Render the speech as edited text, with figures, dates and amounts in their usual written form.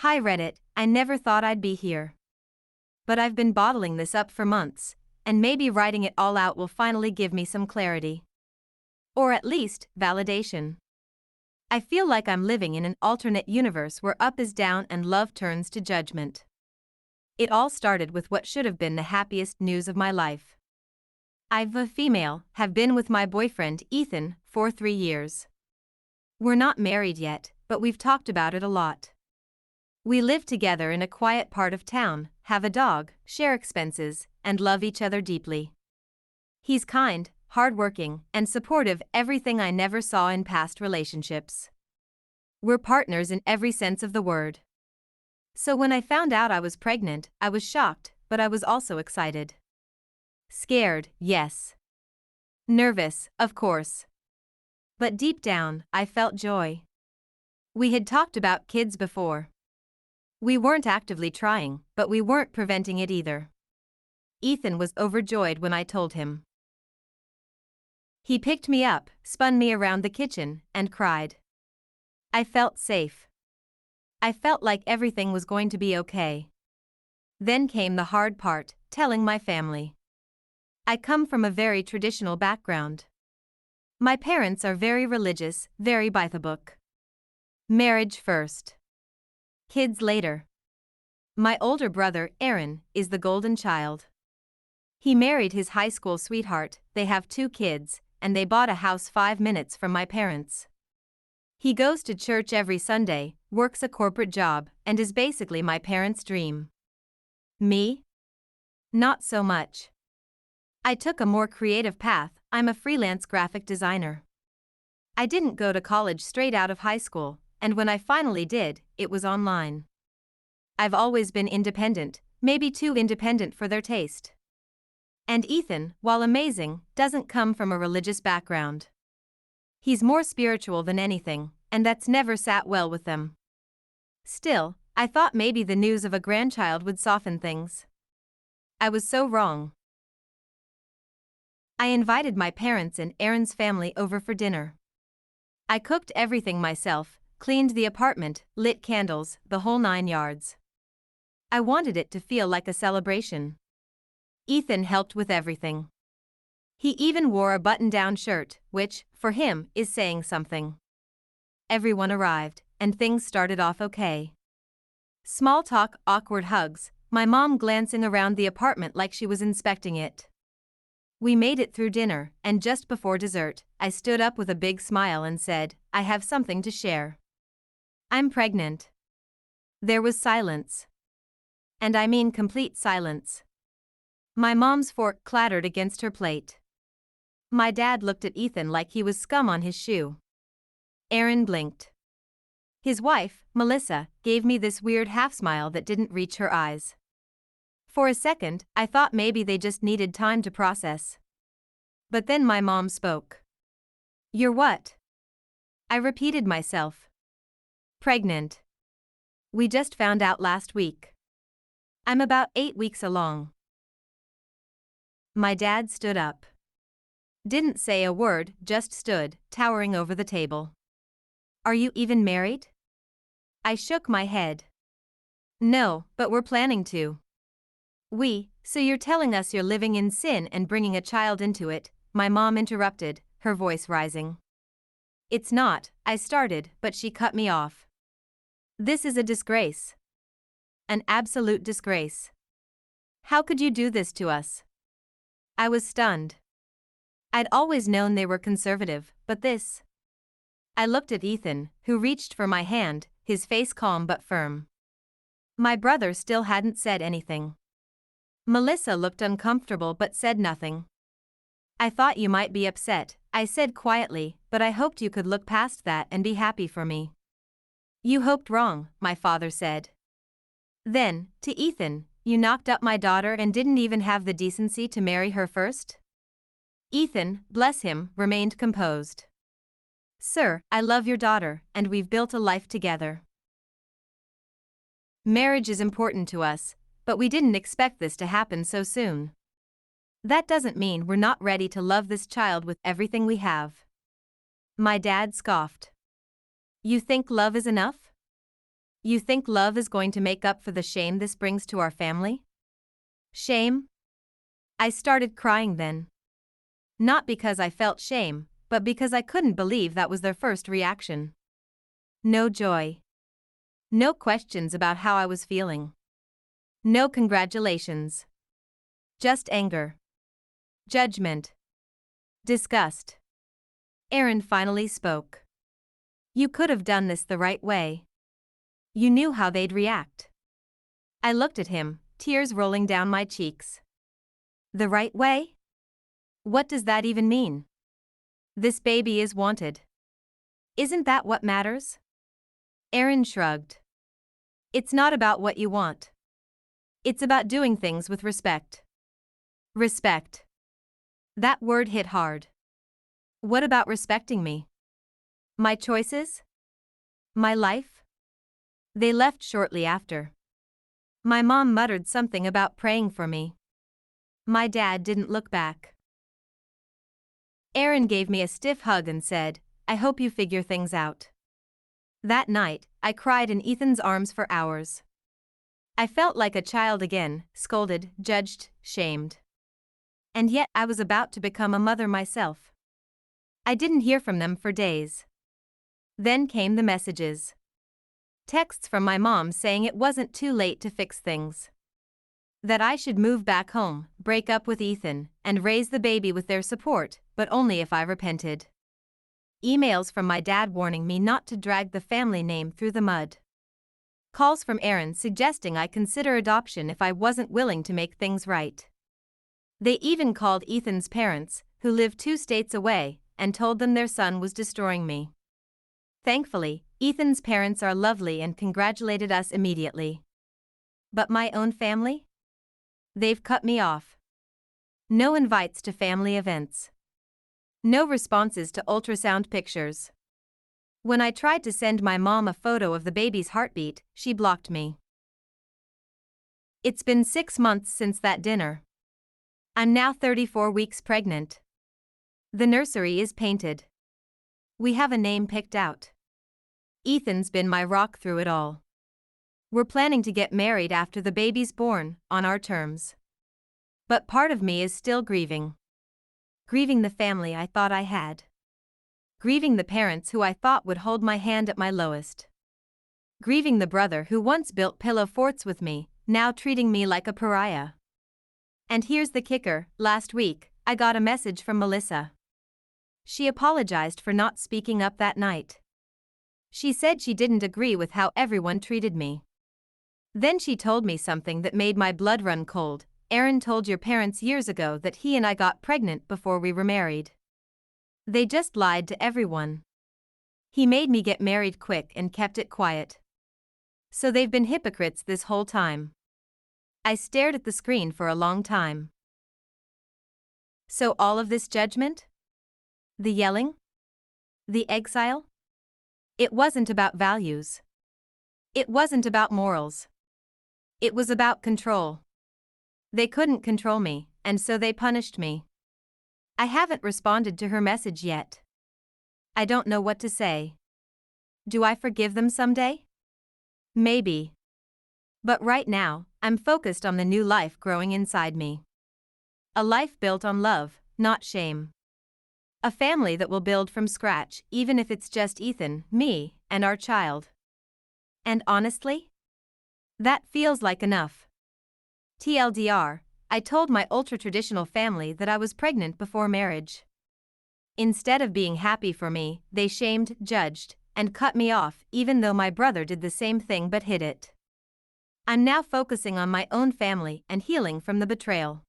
Hi Reddit, I never thought I'd be here. But I've been bottling this up for months, and maybe writing it all out will finally give me some clarity. Or at least, validation. I feel like I'm living in an alternate universe where up is down and love turns to judgment. It all started with what should have been the happiest news of my life. I'm a female, have been with my boyfriend Ethan for 3 years. We're not married yet, but we've talked about it a lot. We live together in a quiet part of town, have a dog, share expenses, and love each other deeply. He's kind, hardworking, and supportive, everything I never saw in past relationships. We're partners in every sense of the word. So when I found out I was pregnant, I was shocked, but I was also excited. Scared, yes. Nervous, of course. But deep down, I felt joy. We had talked about kids before. We weren't actively trying, but we weren't preventing it either. Ethan was overjoyed when I told him. He picked me up, spun me around the kitchen, and cried. I felt safe. I felt like everything was going to be okay. Then came the hard part, telling my family. I come from a very traditional background. My parents are very religious, very by the book. Marriage first. Kids later. My older brother, Aaron, is the golden child. He married his high school sweetheart, they have 2 kids, and they bought a house 5 minutes from my parents. He goes to church every Sunday, works a corporate job, and is basically my parents' dream. Me? Not so much. I took a more creative path, I'm a freelance graphic designer. I didn't go to college straight out of high school, and when I finally did, it was online. I've always been independent, maybe too independent for their taste. And Ethan, while amazing, doesn't come from a religious background. He's more spiritual than anything, and that's never sat well with them. Still, I thought maybe the news of a grandchild would soften things. I was so wrong. I invited my parents and Aaron's family over for dinner. I cooked everything myself, cleaned the apartment, lit candles, the whole 9 yards. I wanted it to feel like a celebration. Ethan helped with everything. He even wore a button-down shirt, which, for him, is saying something. Everyone arrived, and things started off okay. Small talk, awkward hugs, my mom glancing around the apartment like she was inspecting it. We made it through dinner, and just before dessert, I stood up with a big smile and said, I have something to share. I'm pregnant. There was silence. And I mean complete silence. My mom's fork clattered against her plate. My dad looked at Ethan like he was scum on his shoe. Aaron blinked. His wife, Melissa, gave me this weird half-smile that didn't reach her eyes. For a second, I thought maybe they just needed time to process. But then my mom spoke. You're what? I repeated myself. Pregnant. We just found out last week. I'm about 8 weeks along. My dad stood up. Didn't say a word, just stood, towering over the table. Are you even married? I shook my head. No, but we're planning to. So you're telling us you're living in sin and bringing a child into it, my mom interrupted, her voice rising. It's not, I started, but she cut me off. This is a disgrace. An absolute disgrace. How could you do this to us? I was stunned. I'd always known they were conservative, but this. I looked at Ethan, who reached for my hand, his face calm but firm. My brother still hadn't said anything. Melissa looked uncomfortable but said nothing. I thought you might be upset, I said quietly, but I hoped you could look past that and be happy for me. You hoped wrong, my father said. Then, to Ethan, you knocked up my daughter and didn't even have the decency to marry her first? Ethan, bless him, remained composed. Sir, I love your daughter, and we've built a life together. Marriage is important to us, but we didn't expect this to happen so soon. That doesn't mean we're not ready to love this child with everything we have. My dad scoffed. You think love is enough? You think love is going to make up for the shame this brings to our family? Shame? I started crying then. Not because I felt shame, but because I couldn't believe that was their first reaction. No joy. No questions about how I was feeling. No congratulations. Just anger. Judgment. Disgust. Aaron finally spoke. You could have done this the right way. You knew how they'd react. I looked at him, tears rolling down my cheeks. The right way? What does that even mean? This baby is wanted. Isn't that what matters? Aaron shrugged. It's not about what you want. It's about doing things with respect. Respect. That word hit hard. What about respecting me? My choices? My life? They left shortly after. My mom muttered something about praying for me. My dad didn't look back. Aaron gave me a stiff hug and said, I hope you figure things out. That night, I cried in Ethan's arms for hours. I felt like a child again, scolded, judged, shamed. And yet I was about to become a mother myself. I didn't hear from them for days. Then came the messages. Texts from my mom saying it wasn't too late to fix things. That I should move back home, break up with Ethan, and raise the baby with their support, but only if I repented. Emails from my dad warning me not to drag the family name through the mud. Calls from Aaron suggesting I consider adoption if I wasn't willing to make things right. They even called Ethan's parents, who live 2 states away, and told them their son was destroying me. Thankfully, Ethan's parents are lovely and congratulated us immediately. But my own family? They've cut me off. No invites to family events. No responses to ultrasound pictures. When I tried to send my mom a photo of the baby's heartbeat, she blocked me. It's been 6 months since that dinner. I'm now 34 weeks pregnant. The nursery is painted. We have a name picked out. Ethan's been my rock through it all. We're planning to get married after the baby's born, on our terms. But part of me is still grieving. Grieving the family I thought I had. Grieving the parents who I thought would hold my hand at my lowest. Grieving the brother who once built pillow forts with me, now treating me like a pariah. And here's the kicker, last week, I got a message from Melissa. She apologized for not speaking up that night. She said she didn't agree with how everyone treated me. Then she told me something that made my blood run cold. Aaron told your parents years ago that he and I got pregnant before we were married. They just lied to everyone. He made me get married quick and kept it quiet. So they've been hypocrites this whole time. I stared at the screen for a long time. So all of this judgment? The yelling? The exile? It wasn't about values. It wasn't about morals. It was about control. They couldn't control me, and so they punished me. I haven't responded to her message yet. I don't know what to say. Do I forgive them someday? Maybe. But right now, I'm focused on the new life growing inside me. A life built on love, not shame. A family that will build from scratch, even if it's just Ethan, me, and our child. And honestly, that feels like enough. TLDR, I told my ultra-traditional family that I was pregnant before marriage. Instead of being happy for me, they shamed, judged, and cut me off, even though my brother did the same thing but hid it. I'm now focusing on my own family and healing from the betrayal.